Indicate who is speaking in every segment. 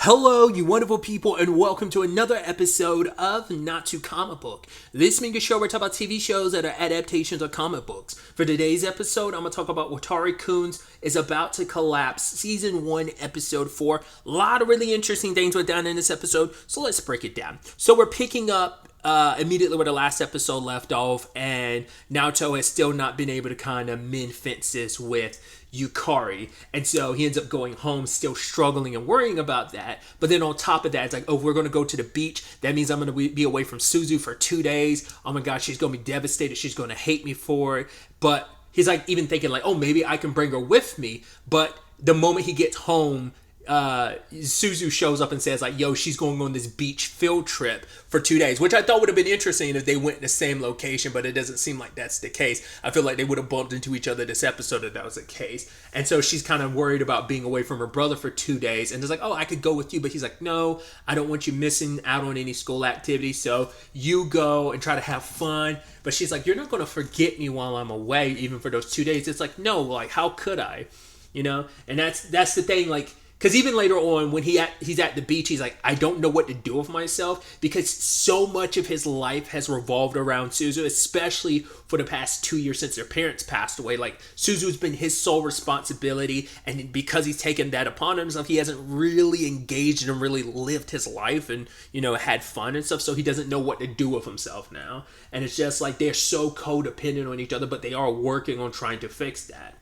Speaker 1: Hello, you wonderful people, and welcome to another episode of Not Too Comic Book. This being a show where I talk about TV shows that are adaptations of comic books. For today's episode, I'm going to talk about Watari-kun is about to collapse, Season 1, Episode 4. A lot of really interesting things went down in this episode, so let's break it down. So we're picking up immediately where the last episode left off, and Naoto has still not been able to kind of mend fences with Yukari, and so he ends up going home still struggling and worrying about that. But then on top of that, it's like, oh, we're going to go to the beach. That means I'm going to be away from Suzu for 2 days. Oh my gosh, she's going to be devastated. She's going to hate me for it. But he's like even thinking like, oh, maybe I can bring her with me. But the moment he gets home, Suzu shows up and says like, yo, she's going on this beach field trip for 2 days, which I thought would have been interesting if they went in the same location, but it doesn't seem like that's the case. I feel like they would have bumped into each other this episode if that was the case. And so she's kind of worried about being away from her brother for 2 days, and it's like, oh, I could go with you, but he's like, no, I don't want you missing out on any school activities, so you go and try to have fun. But she's like, you're not going to forget me while I'm away, even for those 2 days. It's like, no, like, how could I? You know? And that's the thing, like, because even later on, when he's at the beach, he's like, I don't know what to do with myself, because so much of his life has revolved around Suzu, especially for the past 2 years since their parents passed away. Like, Suzu's been his sole responsibility, and because he's taken that upon himself, he hasn't really engaged and really lived his life and, you know, had fun and stuff, so he doesn't know what to do with himself now. And it's just like they're so codependent on each other, but they are working on trying to fix that.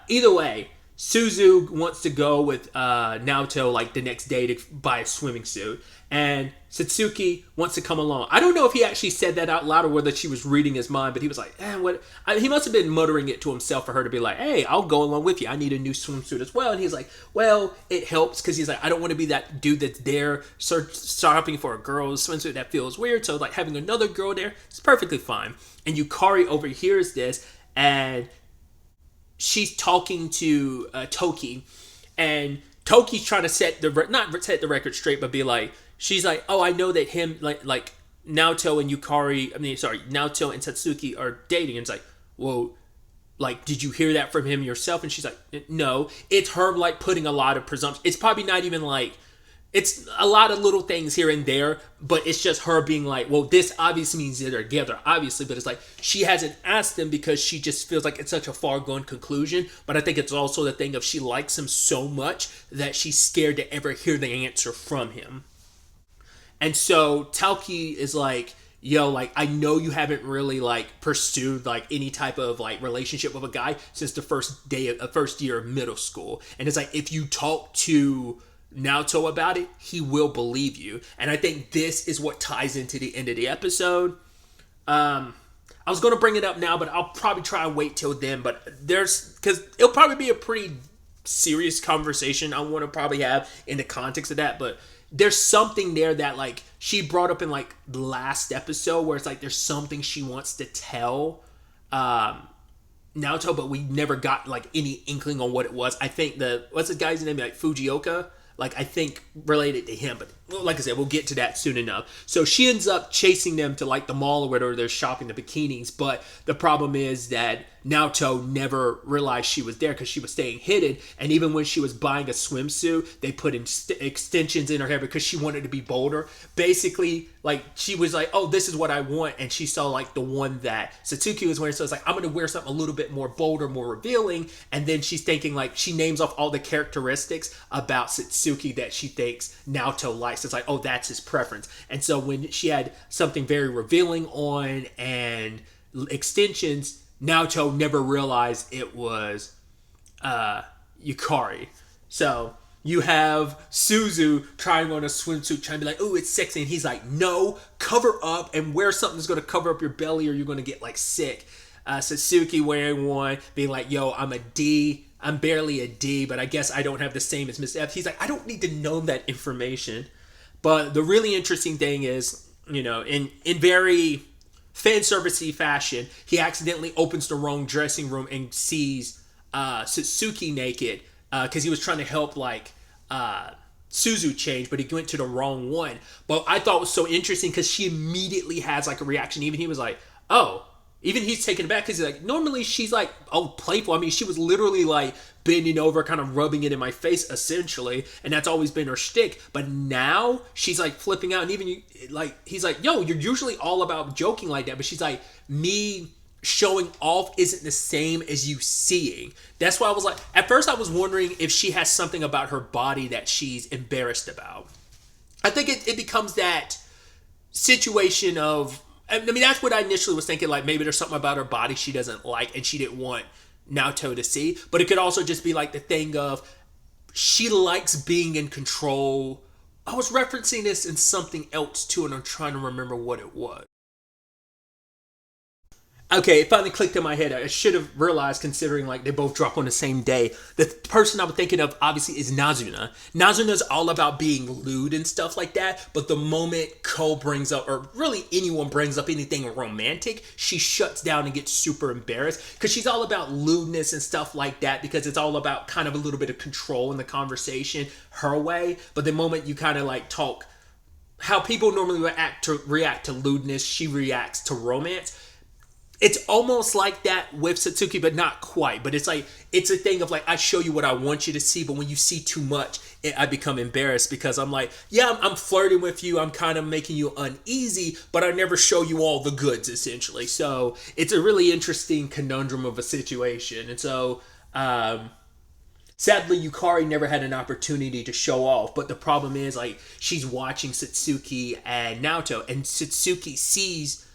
Speaker 1: Either way, Suzu wants to go with Naoto like the next day to buy a swimming suit, and Satsuki wants to come along. I don't know if he actually said that out loud or whether she was reading his mind, but he was like, what? He must have been muttering it to himself for her to be like, hey, I'll go along with you. I need a new swimsuit as well. And he's like, well, it helps because he's like, I don't want to be that dude that's there shopping for a girl's swimsuit. That feels weird. So like having another girl there is perfectly fine. And Yukari overhears this, and she's talking to Toki, and Toki's trying to not set the record straight, but be like, she's like, oh, I know that him, like Naoto and Naoto and Satsuki are dating. And it's like, well, like, did you hear that from him yourself? And she's like, no. It's her, like, putting a lot of presumption. It's probably not even, like, it's a lot of little things here and there, but it's just her being like, well, this obviously means that they're together, obviously, but it's like, she hasn't asked them because she just feels like it's such a far-gone conclusion. But I think it's also the thing of she likes him so much that she's scared to ever hear the answer from him. And so Tauki is like, yo, like, I know you haven't really, like, pursued, like, any type of, like, relationship with a guy since the first year of middle school. And it's like, if you talk to Naoto about it, he will believe you. And I think this is what ties into the end of the episode. I was going to bring it up now, but I'll probably try and wait till then. But because it'll probably be a pretty serious conversation I want to probably have in the context of that. But there's something there that, like, she brought up in, like, the last episode where it's like there's something she wants to tell Naoto, but we never got, like, any inkling on what it was. I think what's the guy's name? Like, Fujioka? Like, I think related to him, but like I said, we'll get to that soon enough. So she ends up chasing them to, like, the mall or whatever, they're shopping the bikinis, but the problem is that Naoto never realized she was there because she was staying hidden, and even when she was buying a swimsuit, they put extensions in her hair because she wanted to be bolder. Basically, like, she was like, oh, this is what I want, and she saw, like, the one that Satsuki was wearing, so it's like, I'm going to wear something a little bit more bolder, more revealing, and then she's thinking, like, she names off all the characteristics about Satsuki that she thinks Naoto likes. It's like, oh, that's his preference. And so when she had something very revealing on and extensions, Naoto never realized it was Yukari. So you have Suzu trying on a swimsuit, trying to be like, oh, it's sexy. And he's like, no, cover up and wear something that's going to cover up your belly or you're going to get, like, sick. Satsuki wearing one, being like, yo, I'm a D. I'm barely a D, but I guess I don't have the same as Miss F. He's like, I don't need to know that information. But the really interesting thing is, you know, in very fan servicey fashion, he accidentally opens the wrong dressing room and sees Satsuki naked because he was trying to help, like, Suzu change, but he went to the wrong one. But I thought it was so interesting because she immediately has, like, a reaction. Even he was like, oh. Even he's taken aback because he's like, normally she's like, oh, playful. I mean, she was literally like bending over, kind of rubbing it in my face, essentially, and that's always been her shtick. But now she's like flipping out, and even like he's like, "Yo, you're usually all about joking like that," but she's like, "Me showing off isn't the same as you seeing." That's why I was like, at first I was wondering if she has something about her body that she's embarrassed about. I think it becomes that situation of, I mean, that's what I initially was thinking, like maybe there's something about her body she doesn't like and she didn't want Naoto to see. But it could also just be like the thing of she likes being in control. I was referencing this in something else too, and I'm trying to remember what it was. Okay, it finally clicked in my head. I should have realized, considering like they both drop on the same day. The person I was thinking of obviously is Nazuna. Nazuna's all about being lewd and stuff like that, but the moment Ko brings up, or really anyone brings up anything romantic, she shuts down and gets super embarrassed because she's all about lewdness and stuff like that, because it's all about kind of a little bit of control in the conversation her way. But the moment you kind of like talk how people normally react to lewdness, she reacts to romance. It's almost like that with Satsuki, but not quite. But it's like, it's a thing of like, I show you what I want you to see, but when you see too much, I become embarrassed because I'm like, yeah, I'm flirting with you, I'm kind of making you uneasy, but I never show you all the goods, essentially. So it's a really interesting conundrum of a situation. And so, sadly, Yukari never had an opportunity to show off, but the problem is, like, she's watching Satsuki and Naoto, and Satsuki sees,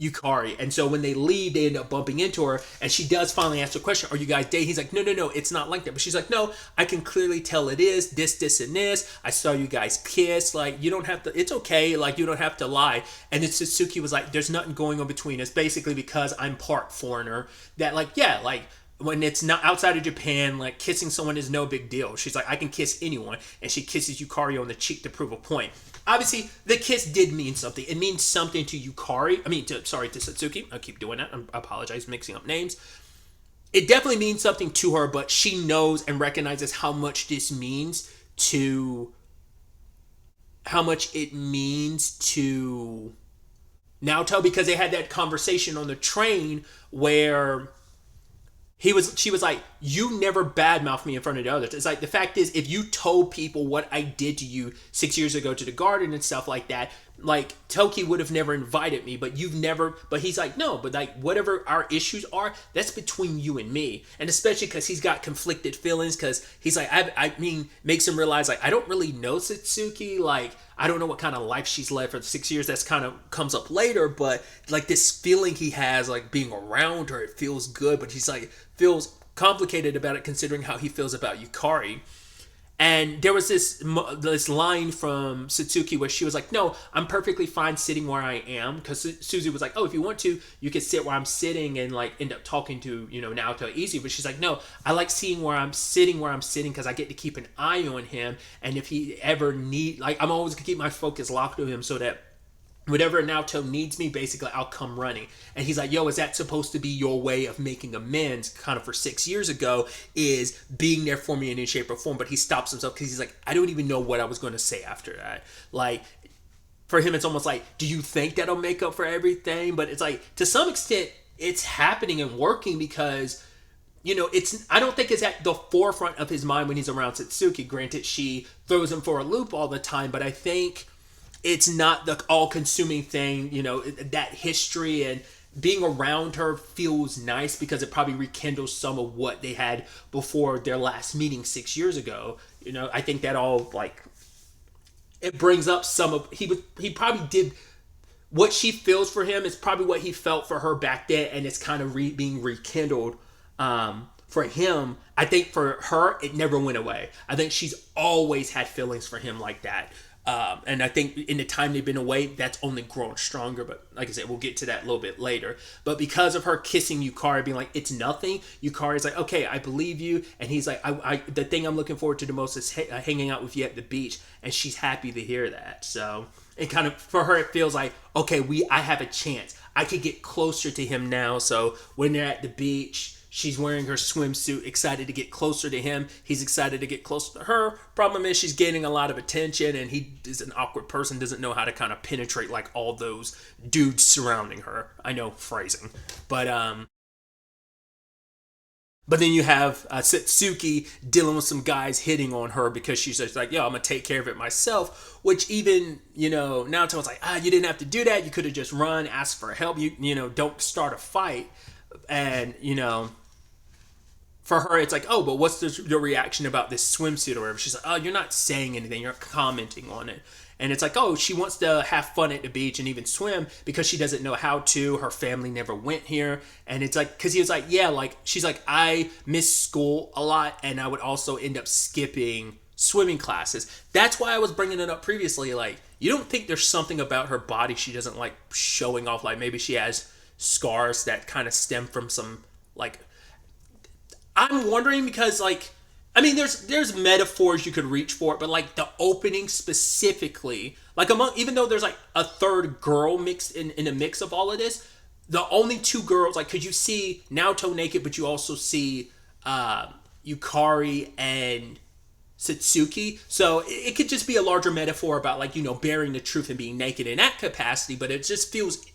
Speaker 1: Yukari, and so when they leave, they end up bumping into her, and she does finally ask the question, "Are you guys dating?" He's like, "No, it's not like that." But she's like, "No, I can clearly tell it is this, and this. I saw you guys kiss. Like, you don't have to. It's okay. Like, you don't have to lie." And then Satsuki was like, "There's nothing going on between us. Basically, because I'm part foreigner. That like, yeah, like." When it's not outside of Japan, like kissing someone is no big deal. She's like, I can kiss anyone, and she kisses Yukari on the cheek to prove a point. Obviously, the kiss did mean something. It means something to Yukari. I mean, to Satsuki. I keep doing that. I apologize, mixing up names. It definitely means something to her, but she knows and recognizes how much this means to, how much it means to Naoto, because they had that conversation on the train where she was like, "You never badmouth me in front of the others." It's like, the fact is, if you told people what I did to you 6 years ago to the garden and stuff like that, like Toki would have never invited me, but you've never. But he's like, no, but like whatever our issues are, that's between you and me, and especially because he's got conflicted feelings, because he's like, I mean, makes him realize like, I don't really know Satsuki, like I don't know what kind of life she's led for 6 years. That's kind of comes up later, but like this feeling he has, like being around her, it feels good, but he's like feels complicated about it considering how he feels about Yukari. And there was this line from Satsuki where she was like, "No, I'm perfectly fine sitting where I am," because Suzy was like, "Oh, if you want to, you can sit where I'm sitting and like end up talking to Naoto easy." But she's like, "No, I like seeing where I'm sitting because I get to keep an eye on him, and if he ever like I'm always gonna keep my focus locked to him so that whenever Naoto needs me, basically I'll come running." And he's like, "Yo, is that supposed to be your way of making amends kind of for 6 years ago, is being there for me in any shape or form?" But he stops himself because he's like, "I don't even know what I was going to say after that." Like, for him, it's almost like, do you think that'll make up for everything? But it's like, to some extent, it's happening and working because, it's, I don't think it's at the forefront of his mind when he's around Satsuki. Granted, she throws him for a loop all the time, but I think it's not the all-consuming thing, that history and being around her feels nice because it probably rekindles some of what they had before their last meeting 6 years ago. I think that all, like, it brings up some of, he probably did, what she feels for him is probably what he felt for her back then, and it's kind of being rekindled for him. I think for her, it never went away. I think she's always had feelings for him like that. And I think in the time they've been away, that's only grown stronger. But like I said, we'll get to that a little bit later. But because of her kissing Yukari, being like, it's nothing, Yukari's like, okay, I believe you. And he's like, the thing I'm looking forward to the most is hanging out with you at the beach. And she's happy to hear that. So it kind of, for her, it feels like, okay, I have a chance. I could get closer to him now. So when they're at the beach, she's wearing her swimsuit, excited to get closer to him. He's excited to get closer to her. Problem is, she's gaining a lot of attention, and he is an awkward person, doesn't know how to kind of penetrate like all those dudes surrounding her. I know, phrasing. But But then you have Satsuki dealing with some guys hitting on her because she's just like, yo, I'm going to take care of it myself. Which even, Naoto's like, you didn't have to do that. You could have just run, asked for help. Don't start a fight. And, for her, it's like, oh, but what's your reaction about this swimsuit or whatever? She's like, oh, you're not saying anything. You're commenting on it. And it's like, oh, she wants to have fun at the beach and even swim because she doesn't know how to. Her family never went here. And it's like, because he was like, yeah, like, she's like, I miss school a lot. And I would also end up skipping swimming classes. That's why I was bringing it up previously. Like, you don't think there's something about her body she doesn't like showing off? Like, maybe she has scars that kind of stem from some, like, I'm wondering because, like, I mean, there's metaphors you could reach for it, but like the opening specifically, like even though there's like a third girl mixed in a mix of all of this, the only two girls, like, could you see Naoto naked, but you also see Yukari and Satsuki, so it could just be a larger metaphor about like bearing the truth and being naked in that capacity, but it just feels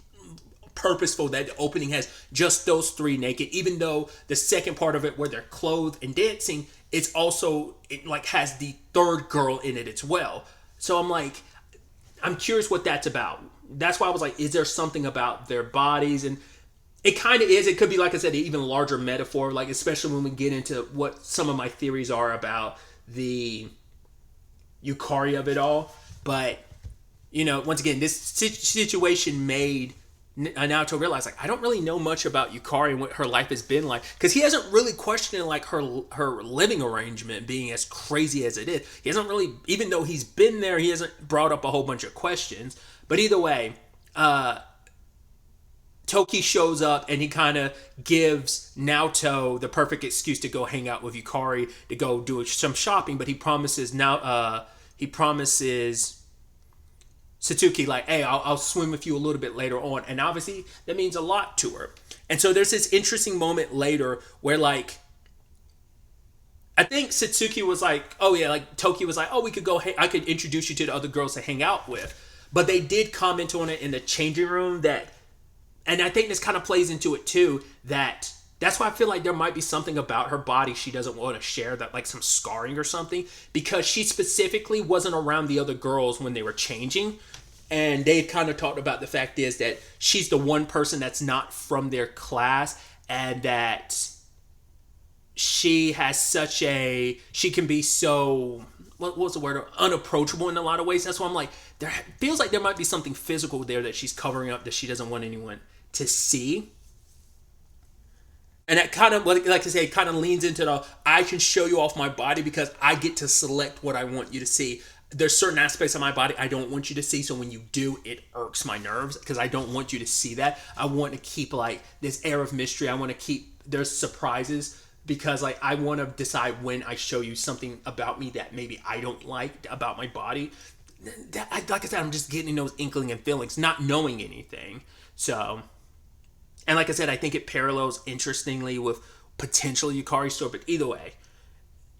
Speaker 1: purposeful that the opening has just those three naked, even though the second part of it where they're clothed and dancing, it's also, it like has the third girl in it as well. So I'm curious what that's about. That's why I was like, is there something about their bodies? And it kind of is. It could be, like I said, an even larger metaphor, like especially when we get into what some of my theories are about the Yukari of it all. But once again, this situation made Naoto realized, like, I don't really know much about Yukari and what her life has been like, because he hasn't really questioned like her living arrangement being as crazy as it is. He hasn't really, even though he's been there, he hasn't brought up a whole bunch of questions. But either way, Toki shows up and he kind of gives Naoto the perfect excuse to go hang out with Yukari, to go do some shopping. But he promises Satsuki, like, hey, I'll swim with you a little bit later on. And obviously, that means a lot to her. And so there's this interesting moment later where, like, I think Satsuki was like, oh yeah, like, Toki was like, oh, we could go, I could introduce you to the other girls to hang out with. But they did comment on it in the changing room and I think this kind of plays into it too, that's why I feel like there might be something about her body she doesn't want to share, that like some scarring or something, because she specifically wasn't around the other girls when they were changing. And they kind of talked about the fact is that she's the one person that's not from their class, and that she has she can be so, what was the word, unapproachable in a lot of ways. That's why I'm like, there feels like there might be something physical there that she's covering up that she doesn't want anyone to see. And that kind of, like I say, it kind of leans into I can show you off my body because I get to select what I want you to see. There's certain aspects of my body I don't want you to see, so when you do, it irks my nerves because I don't want you to see that. I want to keep like this air of mystery. I want to keep, there's surprises, because like I want to decide when I show you something about me that maybe I don't like about my body. Like I said, I'm just getting those inkling and feelings, not knowing anything. So, and like I said, I think it parallels interestingly with potential Yukari story. But either way,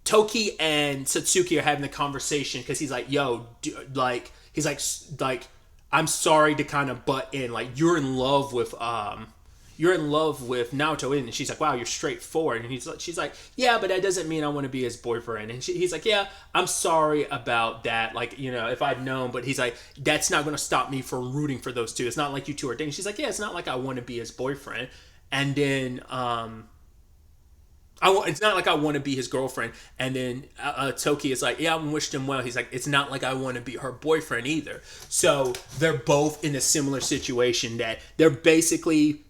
Speaker 1: Toki and Satsuki are having the conversation because he's like, yo, he's like, I'm sorry to kind of butt in. Like, you're in love with Naoto, and she's like, wow, you're straightforward. And she's like, yeah, but that doesn't mean I want to be his boyfriend. And he's like, yeah, I'm sorry about that. Like, if I'd known. But he's like, that's not going to stop me from rooting for those two. It's not like you two are dating. She's like, yeah, it's not like I want to be his boyfriend. And then it's not like I want to be his girlfriend. And then Toki is like, yeah, I wished him well. He's like, it's not like I want to be her boyfriend either. So they're both in a similar situation that they're basically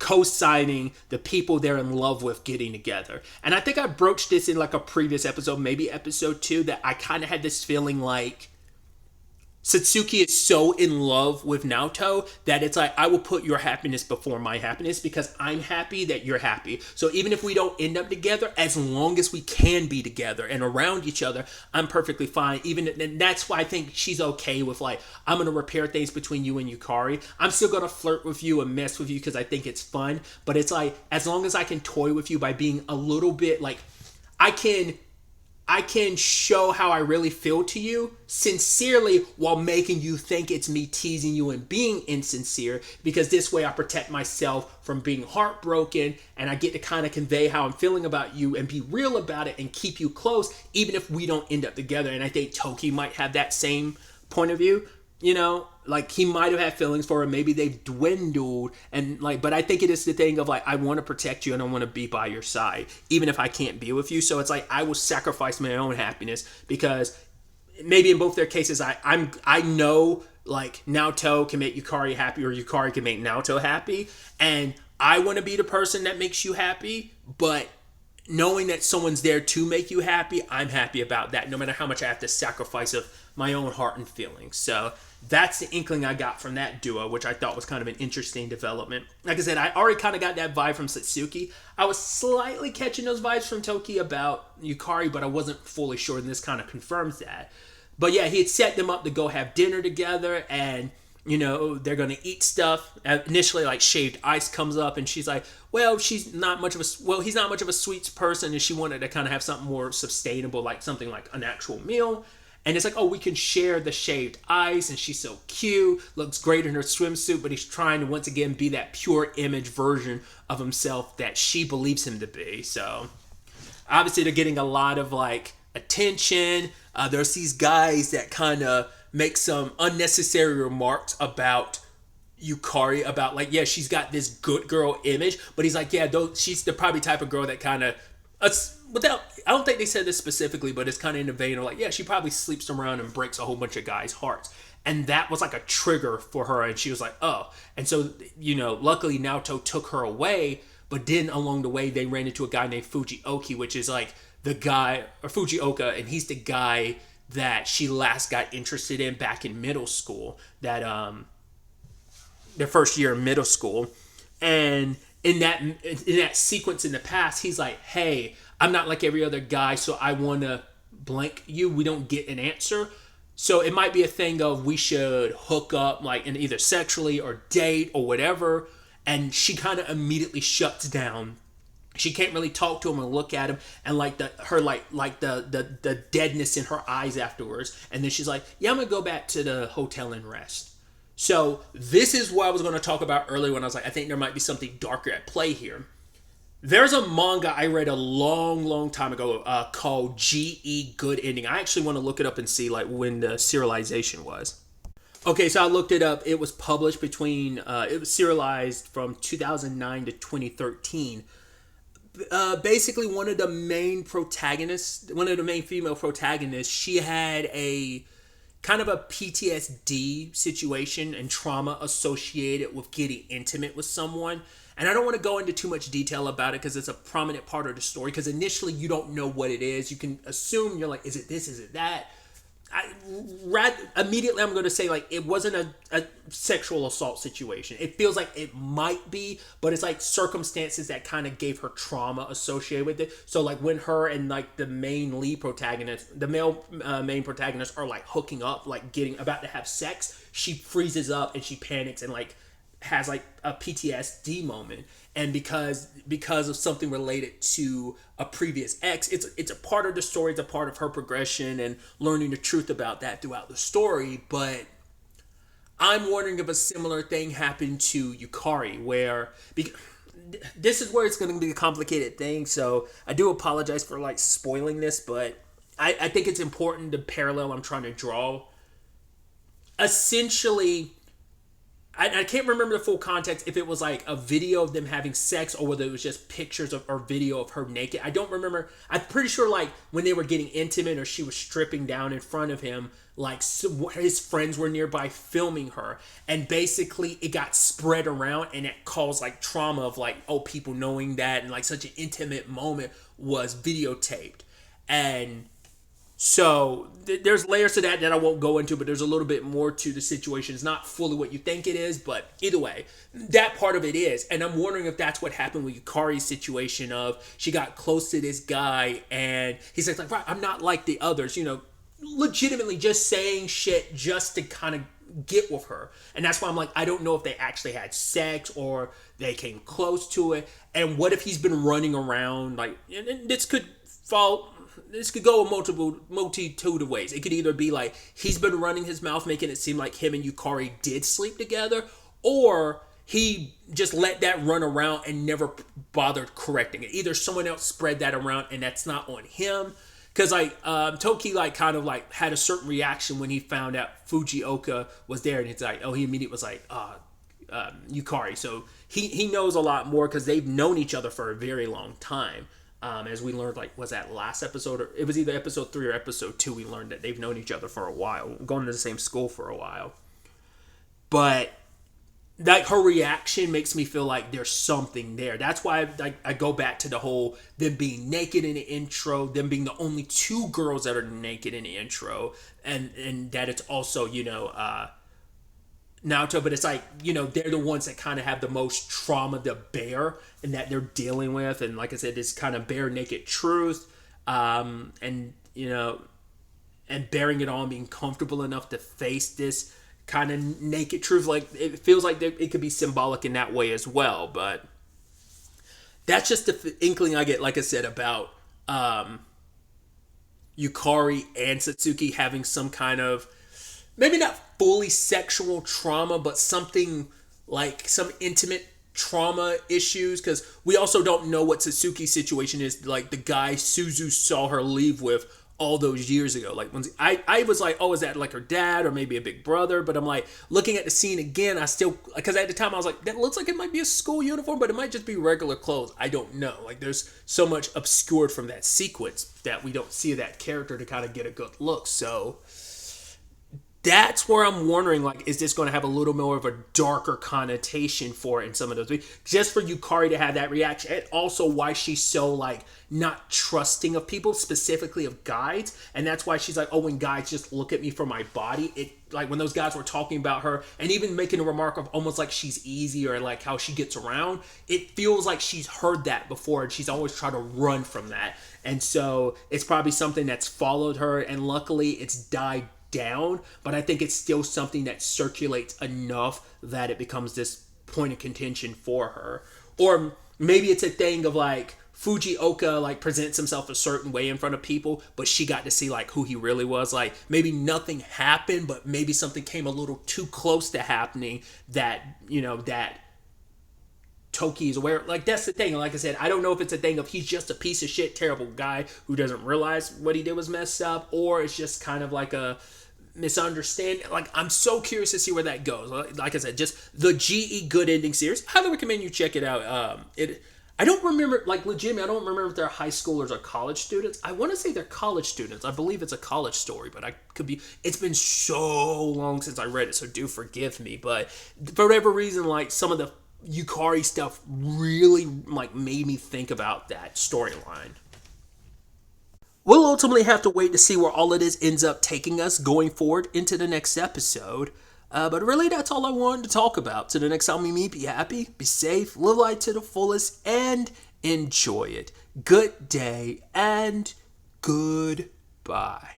Speaker 1: co-signing the people they're in love with getting together. And I think I broached this in like a previous episode, maybe episode 2, that I kind of had this feeling like Satsuki is so in love with Naoto that it's like, I will put your happiness before my happiness because I'm happy that you're happy. So even if we don't end up together, as long as we can be together and around each other, I'm perfectly fine. And that's why I think she's okay with like, I'm going to repair things between you and Yukari. I'm still going to flirt with you and mess with you because I think it's fun. But it's like, as long as I can toy with you by being a little bit like, I I can show how I really feel to you sincerely while making you think it's me teasing you and being insincere, because this way I protect myself from being heartbroken, and I get to kind of convey how I'm feeling about you and be real about it and keep you close even if we don't end up together. And I think Toki might have that same point of view. You know, like he might have had feelings for her. Maybe they've dwindled, and like, but I think it is the thing of like, I want to protect you and I want to be by your side, even if I can't be with you. So it's like, I will sacrifice my own happiness, because maybe in both their cases, I know like Naoto can make Yukari happy, or Yukari can make Naoto happy. And I want to be the person that makes you happy, but knowing that someone's there to make you happy, I'm happy about that, no matter how much I have to sacrifice of my own heart and feelings. So that's the inkling I got from that duo, which I thought was kind of an interesting development. Like I said, I already kind of got that vibe from Satsuki. I was slightly catching those vibes from Toki about Yukari, but I wasn't fully sure, and this kind of confirms that. But yeah, he had set them up to go have dinner together, and you know, they're going to eat stuff. Initially, like, shaved ice comes up, and she's like, well, he's not much of a sweets person, and she wanted to kind of have something more sustainable, like something like an actual meal. And it's like, oh, we can share the shaved ice, and she's so cute, looks great in her swimsuit, but he's trying to once again be that pure image version of himself that she believes him to be. So obviously they're getting a lot of like attention. There's these guys that kind of make some unnecessary remarks about Yukari, about like, yeah, she's got this good girl image, but he's like, yeah, she's the probably type of girl that kind of, without, I don't think they said this specifically, but it's kind of in the vein of like, yeah, she probably sleeps around and breaks a whole bunch of guys' hearts. And that was like a trigger for her, and she was like, oh. And so, you know, luckily Naoto took her away, but then along the way they ran into a guy named Fujioka, which is like the guy, or Fujioka, and he's the guy that she last got interested in back in middle school, that their first year in middle school. And in that sequence in the past, he's like, hey, I'm not like every other guy, so I want to blank you. We don't get an answer. So it might be a thing of we should hook up, like, in either sexually or date or whatever. And she kind of immediately shuts down. She can't really talk to him and look at him, and like the deadness in her eyes afterwards. And then she's like, yeah, I'm gonna go back to the hotel and rest. So this is what I was going to talk about earlier when I was like, I think there might be something darker at play here. There's a manga I read a long time ago called G.E. Good Ending. I actually want to look it up and see like when the serialization was. Okay, so I looked it up. It was published it was serialized from 2009 to 2013. Basically, one of the main female protagonists, she had a kind of a PTSD situation and trauma associated with getting intimate with someone. And I don't want to go into too much detail about it because it's a prominent part of the story, because initially you don't know what it is. You can assume, you're like, is it this, is it that? Immediately I'm going to say, like, it wasn't a sexual assault situation. It feels like it might be, but it's like circumstances that kind of gave her trauma associated with it. So like when her and like the main lead protagonist, the male main protagonist, are like hooking up, like about to have sex, she freezes up and she panics and like has like a PTSD moment. And because of something related to a previous ex, it's a part of the story, it's a part of her progression and learning the truth about that throughout the story. But I'm wondering if a similar thing happened to Yukari, where this is where it's going to be a complicated thing. So I do apologize for like spoiling this, but I think it's important, the parallel I'm trying to draw. Essentially, I can't remember the full context, if it was like a video of them having sex or whether it was just pictures or video of her naked. I don't remember. I'm pretty sure like when they were getting intimate or she was stripping down in front of him, like his friends were nearby filming her. And basically it got spread around and it caused like trauma of like, oh, people knowing that, and like such an intimate moment was videotaped. And so there's layers to that I won't go into, but there's a little bit more to the situation. It's not fully what you think it is, but either way, that part of it is. And I'm wondering if that's what happened with Yukari's situation of she got close to this guy and he's like, right, I'm not like the others, you know, legitimately just saying shit just to kind of get with her. And that's why I'm like, I don't know if they actually had sex or they came close to it. And what if he's been running around, like, and this could fall, this could go a multitude of ways. It could either be like he's been running his mouth, making it seem like him and Yukari did sleep together, or he just let that run around and never bothered correcting it. Either someone else spread that around and that's not on him. Because Toki kind of had a certain reaction when he found out Fujioka was there, and it's like, he immediately was like, Yukari. So he knows a lot more because they've known each other for a very long time. As we learned, was that last episode, or it was either episode 3 or episode 2, we learned that they've known each other for a while, going to the same school for a while. But her reaction makes me feel like there's something there. That's why I go back to the whole them being naked in the intro, them being the only 2 girls that are naked in the intro, and that it's also Naoto, but it's they're the ones that kind of have the most trauma to bear and that they're dealing with, and like I said, this kind of bare naked truth, and bearing it all and being comfortable enough to face this kind of naked truth. It feels like it could be symbolic in that way as well, but that's just the inkling I get, like I said, about Yukari and Satsuki having some kind of, maybe not fully sexual trauma, but something like some intimate trauma issues, because we also don't know what Satsuki's situation is, like the guy Suzu saw her leave with all those years ago. I was like, is that like her dad or maybe a big brother? But I'm like, looking at the scene again, I still, because at the time I was like, that looks like it might be a school uniform, but it might just be regular clothes. I don't know. There's so much obscured from that sequence that we don't see that character to kind of get a good look. So that's where I'm wondering, is this going to have a little more of a darker connotation for it in some of those, just for Yukari to have that reaction, and also why she's so not trusting of people, specifically of guides. And that's why she's like, when guides just look at me for my body, it when those guys were talking about her and even making a remark of almost like she's easy, or how she gets around, it feels like she's heard that before and she's always tried to run from that. And so it's probably something that's followed her, and luckily it's died down, but I think it's still something that circulates enough that it becomes this point of contention for her. Or maybe it's a thing of Fujioka presents himself a certain way in front of people, but she got to see who he really was. Maybe nothing happened, but maybe something came a little too close to happening that that Toki is aware. That's the thing. Like I said, I don't know if it's a thing of he's just a piece of shit, terrible guy who doesn't realize what he did was messed up, or it's just kind of a misunderstanding. I'm so curious to see where that goes. Like I said, just the GE Good Ending series. Highly recommend you check it out. I don't remember, legitimately, I don't remember if they're high schoolers or college students. I want to say they're college students. I believe it's a college story, but I could be. It's been so long since I read it, so do forgive me. But for whatever reason, some of the Yukari stuff really made me think about that storyline. We'll ultimately have to wait to see where all of this ends up taking us going forward into the next episode. But really, that's all I wanted to talk about. Till the next time we meet, be happy, be safe, live life to the fullest, and enjoy it. Good day and goodbye.